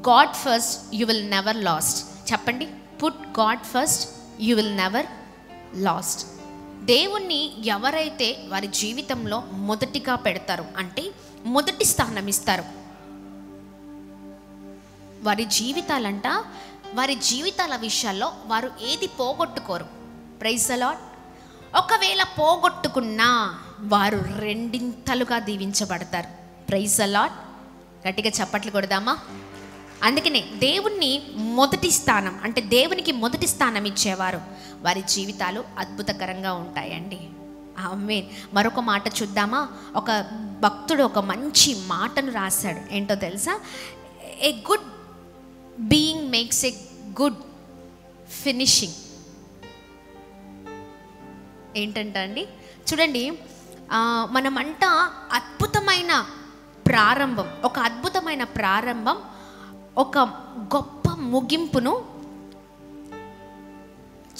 God first, you will never last. చెప్పండి, put God first, you will never last. దేవుణ్ణి ఎవరైతే వారి జీవితంలో మొదటిగా పెడతారో, అంటే మొదటి స్థానం ఇస్తారు, వారి జీవితాల విషయాల్లో వారు ఏది పోగొట్టుకోరు. Praise the lord. ఒకవేళ పోగొట్టుకున్నా వారు రెండింతలుగా దీవించబడతారు. Praise the lord. గట్టిగా చప్పట్లు కొడదామా? అందుకనే దేవునికి మొదటి స్థానం ఇచ్చేవారు వారి జీవితాలు అద్భుతకరంగా ఉంటాయండి. ఆమేన్. మరొక మాట చూద్దామా? ఒక భక్తుడు ఒక మంచి మాటను రాశాడు. ఏంటో తెలుసా? A good being makes a good finishing. ఏంటంట అండి, చూడండి, మనమంట అద్భుతమైన ప్రారంభం ఒక గొప్ప ముగింపును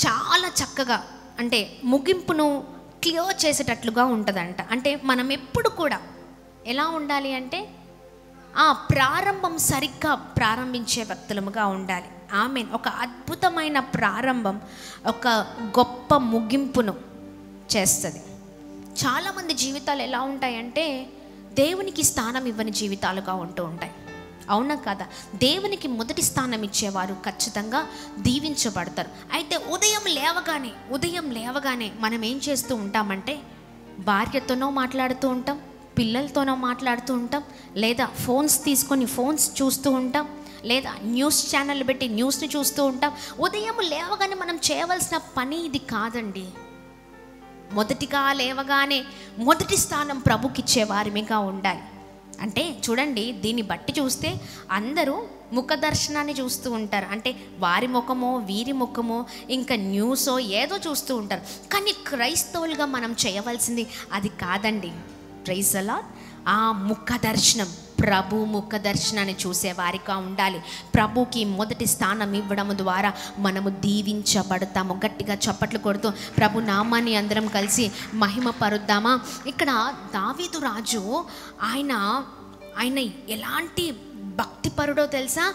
చాలా చక్కగా, అంటే ముగింపును క్లియర్ చేసేటట్లుగా ఉంటుందంట. అంటే మనం ఎప్పుడు కూడా ఎలా ఉండాలి అంటే ప్రారంభం సరిగ్గా ప్రారంభించే వ్యక్తులముగా ఉండాలి. ఆమేన్. ఒక అద్భుతమైన ప్రారంభం ఒక గొప్ప ముగింపును చేస్తుంది. చాలామంది జీవితాలు ఎలా ఉంటాయంటే దేవునికి స్థానం ఇవ్వని జీవితాలుగా ఉంటూ ఉంటాయి. అవునా కదా? దేవునికి మొదటి స్థానం ఇచ్చేవారు ఖచ్చితంగా దీవించబడతారు. అయితే ఉదయం లేవగానే మనం ఏం చేస్తూ ఉంటామంటే భార్యతోనో మాట్లాడుతూ ఉంటాం, పిల్లలతోనో మాట్లాడుతూ ఉంటాం, లేదా ఫోన్స్ చూస్తూ ఉంటాం, లేదా న్యూస్ ఛానల్ పెట్టి న్యూస్ని చూస్తూ ఉంటాం. ఉదయం లేవగానే మనం చేయవలసిన పని ఇది కాదండి. మొదటిగా లేవగానే మొదటి స్థానం ప్రభుకి ఇచ్చేవారిగా ఉండాలి. అంటే చూడండి, దీన్ని బట్టి చూస్తే అందరూ ముఖ దర్శనాన్ని చూస్తూ ఉంటారు. అంటే వారి ముఖమో వీరి ముఖమో ఇంకా న్యూసో ఏదో చూస్తూ ఉంటారు. కానీ క్రైస్తవులుగా మనం చేయవలసింది అది కాదండి. Praise the lord. ఆ ముఖ దర్శనం, ప్రభు ముఖ దర్శనాన్ని చూసేవారిగా ఉండాలి. ప్రభుకి మొదటి స్థానం ఇవ్వడం ద్వారా మనము దీవించబడతాము. గట్టిగా చప్పట్లు కొడుతూ ప్రభు నామాన్ని అందరం కలిసి మహిమ పరుద్దామా? ఇక్కడ దావీదు రాజు ఆయన ఎలాంటి భక్తిపరుడో తెలుసా?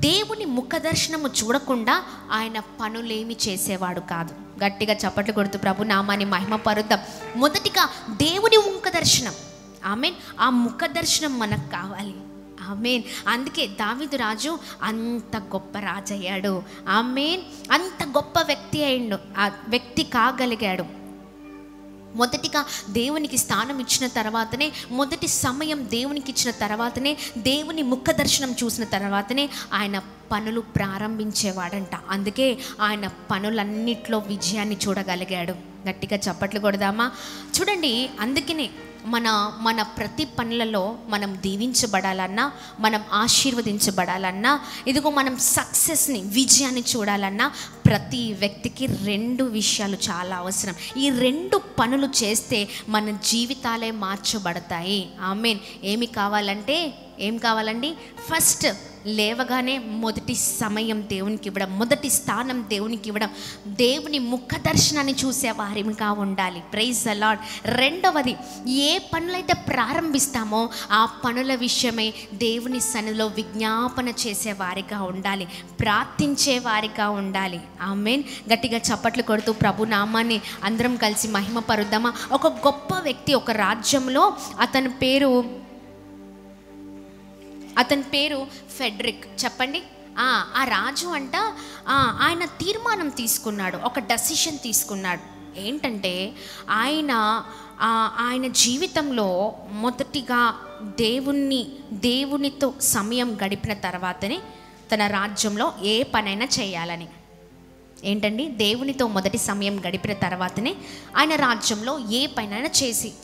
దేవుని ముఖ దర్శనము చూడకుండా ఆయన పనులేమి చేసేవాడు కాదు. గట్టిగా చప్పట్లు కొడుతూ ప్రభు నామాన్ని మహిమ పరుద్దాం. మొదటిగా దేవుని ముఖ దర్శనం. ఆమేన్. ఆ ముఖ దర్శనం మనకు కావాలి. ఆమేన్. అందుకే దావీదు రాజు అంత గొప్ప రాజు అయ్యాడు. ఆమేన్. అంత గొప్ప వ్యక్తి కాగలిగాడు. మొదటిగా దేవునికి స్థానం ఇచ్చిన తర్వాతనే, మొదటి సమయం దేవునికి ఇచ్చిన తర్వాతనే, దేవుని ముఖ దర్శనం చూసిన తర్వాతనే ఆయన పనులు ప్రారంభించేవాడంట. అందుకే ఆయన పనులన్నిట్లో విజయాన్ని చూడగలిగాడు. గట్టిగా చప్పట్లు కొడదామా? చూడండి, అందుకనే మన ప్రతి పనులలో మనం దీవించబడాలన్నా, మనం ఆశీర్వదించబడాలన్నా, ఇదిగో మనం విజయాన్ని చూడాలన్నా ప్రతి వ్యక్తికి 2 విషయాలు చాలా అవసరం. ఈ 2 పనులు చేస్తే మన జీవితాలే మార్చబడతాయి. ఆమేన్. ఏం కావాలండి? ఫస్ట్, లేవగానే మొదటి సమయం దేవునికి ఇవ్వడం, మొదటి స్థానం దేవునికి ఇవ్వడం, దేవుని ముఖ దర్శనాన్ని చూసే వారిగా ఉండాలి. Praise the lord. రెండవది, ఏ పనులైతే ప్రారంభిస్తామో ఆ పనుల విషయమై దేవుని సన్నిధిలో విజ్ఞాపన చేసే వారిగా ఉండాలి, ప్రార్థించే వారిగా ఉండాలి. ఆమేన్. గట్టిగా చప్పట్లు కొడుతూ ప్రభు నామాన్ని అందరం కలిసి మహిమ పరుద్దామా? ఒక గొప్ప వ్యక్తి ఒక రాజ్యంలో, అతని పేరు ఫెడ్రిక్. చెప్పండి. ఆ రాజు అంట ఆయన తీర్మానం తీసుకున్నాడు, ఒక డెసిషన్ తీసుకున్నాడు. ఏంటంటే ఆయన జీవితంలో మొదటిగా దేవునితో సమయం గడిపిన తర్వాతనే తన రాజ్యంలో ఏ పనైనా చేయాలని. ఏంటండి? దేవునితో మొదటి సమయం గడిపిన తర్వాతనే ఆయన రాజ్యంలో ఏ పనైనా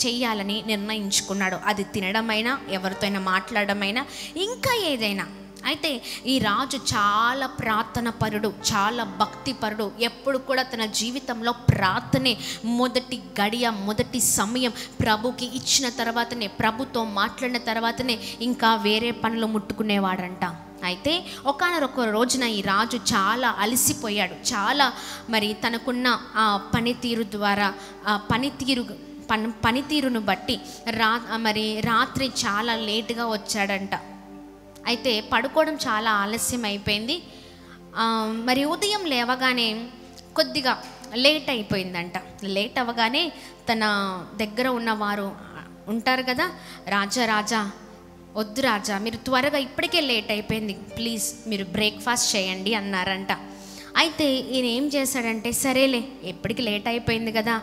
చేయాలని నిర్ణయించుకున్నాడు. అది తినడమైనా, ఎవరితో అయినా మాట్లాడమైనా, ఇంకా ఏదైనా. అయితే ఈ రాజు చాలా ప్రార్థన పరుడు, చాలా భక్తి పరుడు. ఎప్పుడు కూడా తన జీవితంలో ప్రార్థనే మొదటి గడియ, మొదటి సమయం. ప్రభుకి ఇచ్చిన తర్వాతనే, ప్రభుతో మాట్లాడిన తర్వాతనే ఇంకా వేరే పనులు ముట్టుకునేవాడంట. అయితే ఒకానొక రోజున ఈ రాజు చాలా అలసిపోయాడు. చాలా తనకున్న పనితీరు ద్వారా పనితీరును బట్టి రాత్రి చాలా లేటుగా వచ్చాడంట. అయితే పడుకోవడం చాలా ఆలస్యం అయిపోయింది. మరి ఉదయం లేవగానే కొద్దిగా లేట్ అయిపోయిందంట. లేట్ అవ్వగానే తన దగ్గర ఉన్నవారు ఉంటారు కదా, రాజా వద్దు రాజా, మీరు త్వరగా, ఇప్పటికే లేట్ అయిపోయింది, ప్లీజ్ మీరు బ్రేక్ఫాస్ట్ చేయండి అన్నారంట. అయితే ఈయన ఏం చేశాడంటే, సరేలే ఎప్పటికి లేట్ అయిపోయింది కదా,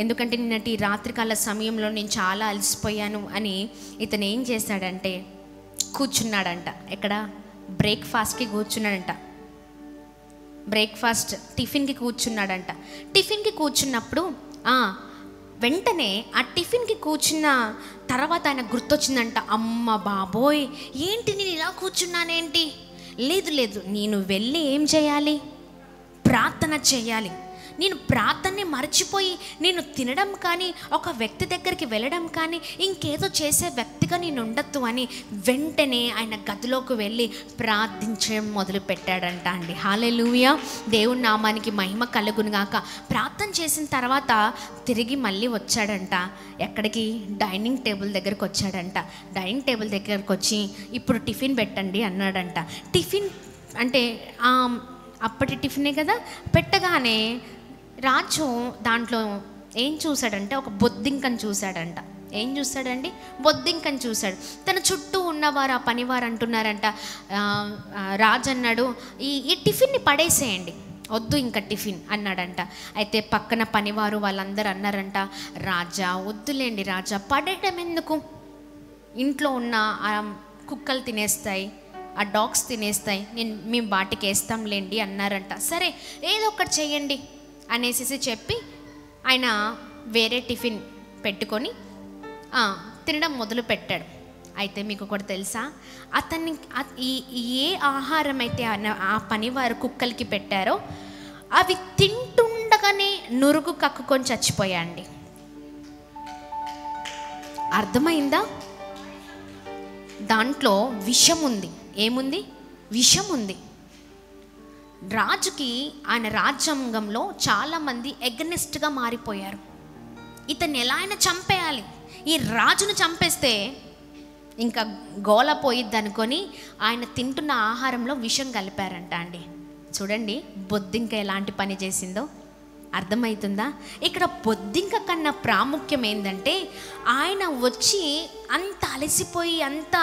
ఎందుకంటే నిన్నటి రాత్రికాల సమయంలో నేను చాలా అలసిపోయాను అని ఇతను ఏం చేశాడంటే కూర్చున్నాడంట. ఎక్కడ? బ్రేక్ఫాస్ట్కి కూర్చున్నాడంట. బ్రేక్ఫాస్ట్ టిఫిన్కి కూర్చున్నాడంట. టిఫిన్కి కూర్చున్నప్పుడు వెంటనే ఆ టిఫిన్కి కూర్చున్న తర్వాత ఆయన గుర్తొచ్చిందంట, అమ్మ బాబోయ్ ఏంటి నేను ఇలా కూర్చున్నానేంటి, లేదు నేను వెళ్ళి ఏం చేయాలి, ప్రార్థన చేయాలి. నేను ప్రార్థనని మర్చిపోయి నేను తినడం కానీ, ఒక వ్యక్తి దగ్గరికి వెళ్ళడం కానీ, ఇంకేదో చేసే వ్యక్తిగా నేను ఉండొద్దు అని వెంటనే ఆయన గదిలోకి వెళ్ళి ప్రార్థించడం మొదలు పెట్టాడంట అండి. హల్లెలూయా, దేవుని నామానికి మహిమ కలుగునుగాక. ప్రార్థన చేసిన తర్వాత తిరిగి మళ్ళీ వచ్చాడంట. ఎక్కడికి? డైనింగ్ టేబుల్ దగ్గరకు వచ్చాడంట. డైనింగ్ టేబుల్ దగ్గరకు వచ్చి ఇప్పుడు టిఫిన్ పెట్టండి అన్నాడంట. టిఫిన్ అంటే అప్పటి టిఫినే కదా. పెట్టగానే రాజు దాంట్లో ఏం చూశాడంటే, ఒక బొద్దింకను చూశాడంట. ఏం చూశాడండి? బొద్దింకను చూశాడు. తన చుట్టూ ఉన్నవారు, ఆ పనివారు అంటున్నారంట, రాజు అన్నాడు, ఈ టిఫిన్ని పడేసేయండి, వద్దు ఇంకా టిఫిన్ అన్నాడంట. అయితే పక్కన పనివారు వాళ్ళందరూ అన్నారంట, రాజా వద్దులేండి రాజా, పడేయడం ఎందుకు, ఇంట్లో ఉన్న కుక్కలు తినేస్తాయి, ఆ డాగ్స్ తినేస్తాయి, మేము వాటికి వేస్తాంలేండి అన్నారంట. సరే ఏదో ఒకటి చెయ్యండి అనేసి చెప్పి ఆయన వేరే టిఫిన్ పెట్టుకొని తినడం మొదలు పెట్టాడు. అయితే మీకు ఒకటి తెలుసా, అతన్ని ఏ ఆహారం అయితే ఆ పనివారు కుక్కలకి పెట్టారో అవి తింటుండగానే నురుగు కక్కుకొని చచ్చిపోయాండి. అర్థమైందా? దాంట్లో విషం ఉంది. ఏముంది? విషం ఉంది. రాజుకి, ఆయన రాజ్యాంగంలో చాలామంది ఎగనెస్ట్గా మారిపోయారు. ఇతన్ని ఎలా అయినా చంపేయాలి, ఈ రాజును చంపేస్తే ఇంకా గోల పోయిద్ది అనుకొని ఆయన తింటున్న ఆహారంలో విషం కలిపారంట అండి. చూడండి బొద్దింక ఎలాంటి పని చేసిందో. అర్థమవుతుందా? ఇక్కడ బొద్దింక కన్నా ప్రాముఖ్యం ఏంటంటే, ఆయన వచ్చి అంత అలసిపోయి అంత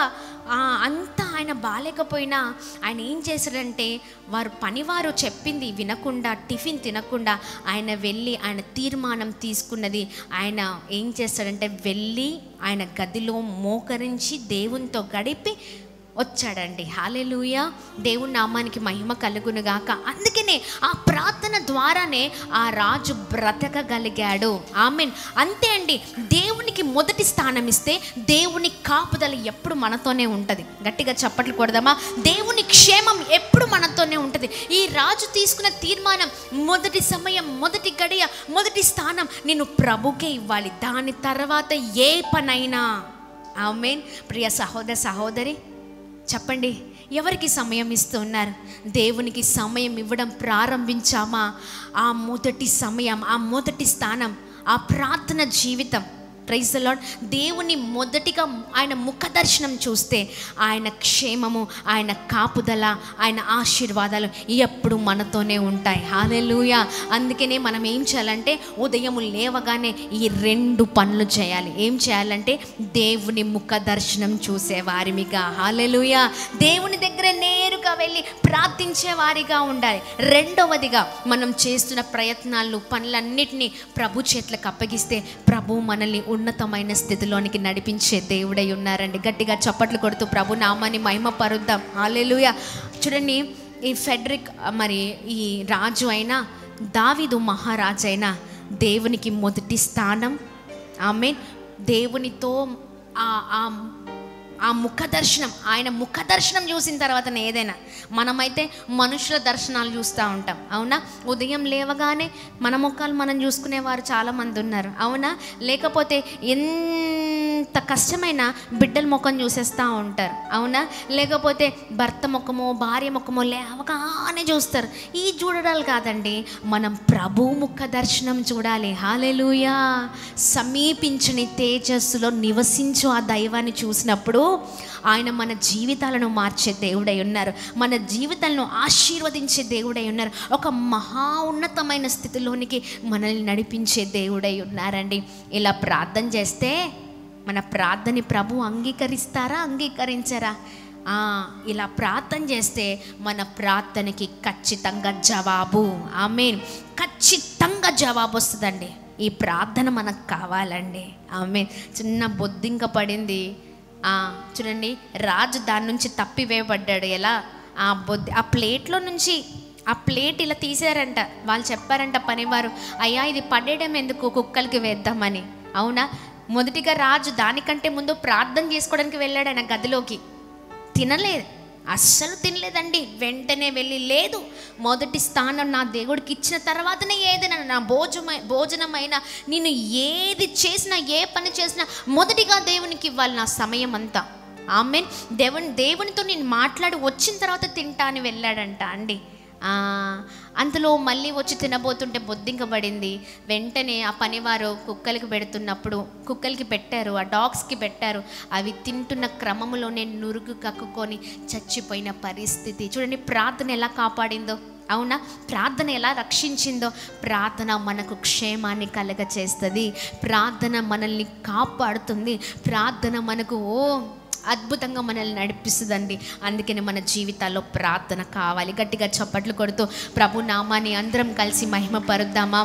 ఆయన బాలేకపోయినా ఆయన ఏం చేశాడంటే, వారు పనివారు చెప్పింది వినకుండా, టిఫిన్ తినకుండా ఆయన వెళ్ళి, ఆయన తీర్మానం తీసుకున్నది, ఆయన ఏం చేస్తాడంటే వెళ్ళి ఆయన గదిలో మోకరించి దేవునితో గడిపి వచ్చాడండి. హల్లెలూయా, దేవుని నామానికి మహిమ కలుగునుగాక. అందుకనే ఆ ప్రార్థన ద్వారానే ఆ రాజు బ్రతకగలిగాడు. ఆమేన్. అంతే అండి, దేవునికి మొదటి స్థానం ఇస్తే దేవుని కాపుదల ఎప్పుడు మనతోనే ఉంటుంది. గట్టిగా చప్పట్లు కొడదామా? దేవుని క్షేమం ఎప్పుడు మనతోనే ఉంటుంది. ఈ రాజు తీసుకున్న తీర్మానం, మొదటి సమయం, మొదటి గడియ, మొదటి స్థానం నేను ప్రభుకే ఇవ్వాలి, దాని తర్వాత ఏ పనైనా. ఆమేన్. ప్రియ సహోదర సహోదరి చెప్పండి, ఎవరికి సమయం ఇస్తున్నారు? దేవునికి సమయం ఇవ్వడం ప్రారంభించామా? ఆ మొదటి సమయం, ఆ మొదటి స్థానం, ఆ ప్రార్థన జీవితం. Praise the lord. దేవుని మొదటిగా ఆయన ముఖ దర్శనం చూస్తే ఆయన క్షేమము, ఆయన కాపుదల, ఆయన ఆశీర్వాదాలు ఎప్పుడు మనతోనే ఉంటాయి. హల్లెలూయా. అందుకనే మనం ఏం చేయాలంటే, ఉదయం లేవగానే ఈ 2 పనులు చేయాలి. ఏం చేయాలంటే దేవుని ముఖ దర్శనం చూసే వారిగా, హల్లెలూయా, దేవుని దగ్గర నేరుగా వెళ్ళి ప్రార్థించే వారిగా ఉండాలి. రెండవదిగా మనం చేస్తున్న ప్రయత్నాలు, పనులన్నిటినీ ప్రభు చేతులకు అప్పగిస్తే ప్రభు మనల్ని ఉన్నతమైన స్థితిలోనికి నడిపించే దేవుడై ఉన్నారండి. గట్టిగా చప్పట్లు కొడుతూ ప్రభు నామాన్ని మహిమ పరుద్దాం. హల్లెలూయా. చూడండి, ఈ ఫెడ్రిక్, మరి ఈ రాజు అయినా, దావీదు మహారాజు అయినా దేవునికి మొదటి స్థానం. ఆమేన్. దేవునితో ఆ ముఖ దర్శనం, ఆయన ముఖ దర్శనం చూసిన తర్వాతనే ఏదైనా. మనమైతే మనుషుల దర్శనాలు చూస్తూ ఉంటాం, అవునా? ఉదయం లేవగానే మన ముఖాలు మనం చూసుకునేవారు చాలామంది ఉన్నారు, అవునా? లేకపోతే ఎంత కష్టమైన బిడ్డల ముఖం చూసేస్తూ ఉంటారు, అవునా? లేకపోతే భర్త ముఖమో భార్య ముఖమో లేవగానే చూస్తారు. ఈ చూడడాలు కాదండి, మనం ప్రభు ముఖ దర్శనం చూడాలి. హల్లెలూయా. సమీపించని తేజస్సులో నివసించు ఆ దైవాన్ని చూసినప్పుడు ఆయన మన జీవితాలను మార్చే దేవుడై ఉన్నారు, మన జీవితాలను ఆశీర్వదించే దేవుడై ఉన్నారు, ఒక మహా ఉన్నతమైన స్థితిలోనికి మనల్ని నడిపించే దేవుడై ఉన్నారండి. ఇలా ప్రార్థన చేస్తే మన ప్రార్థన ప్రభు అంగీకరిస్తారా, అంగీకరించరా? ఇలా ప్రార్థన చేస్తే మన ప్రార్థనకి ఖచ్చితంగా జవాబు, ఆమేన్, ఖచ్చితంగా జవాబు వస్తుందండి. ఈ ప్రార్థన మనకు కావాలండి, ఆమేన్. చిన్న బొద్దింక పడింది, చూడండి, రాజు దాని నుంచి తప్పివేయబడ్డాడు. ఎలా? ఆ ప్లేట్లో నుంచి ఆ ప్లేట్ ఇలా తీసారంట. వాళ్ళు చెప్పారంట పనివారు, అయ్యా ఇది పడేయడం ఎందుకు, కుక్కలకి వేద్దామని. అవునా? మొదటిగా రాజు దానికంటే ముందు ప్రార్థన చేసుకోవడానికి వెళ్ళాడు ఆయన గదిలోకి. తినలేదు, అస్సలు తినలేదండి. వెంటనే వెళ్ళి, లేదు, మొదటి స్థానం నా దేవుడికి ఇచ్చిన తర్వాతనే ఏదైనా నా భోజనమైనా నేను ఏది చేసినా, ఏ పని చేసినా మొదటిగా దేవునికి ఇవ్వాలి నా సమయం అంతా. ఆమేన్. దేవునితో నేను మాట్లాడి వచ్చిన తర్వాత తింటా అని వెళ్ళాడంట అండి. అంతలో మళ్ళీ వచ్చి తినబోతుంటే బొద్దింకబడింది. వెంటనే ఆ పనివారు కుక్కలకి పెడుతున్నప్పుడు, కుక్కలకి పెట్టారు, ఆ డాగ్స్కి పెట్టారు. అవి తింటున్న క్రమంలోనే నురుగు కక్కుకొని చచ్చిపోయిన పరిస్థితి. చూడండి ప్రార్థన ఎలా కాపాడిందో, అవునా? ప్రార్థన ఎలా రక్షించిందో. ప్రార్థన మనకు క్షేమాన్ని కలగచేస్తుంది, ప్రార్థన మనల్ని కాపాడుతుంది, ప్రార్థన మనకు అద్భుతంగా మనల్ని నడిపిస్తుందండి. అందుకని మన జీవితాల్లో ప్రార్థన కావాలి. గట్టిగా చప్పట్లు కొడుతూ ప్రభు నామాన్ని అందరం కలిసి మహిమ పరుద్దామా?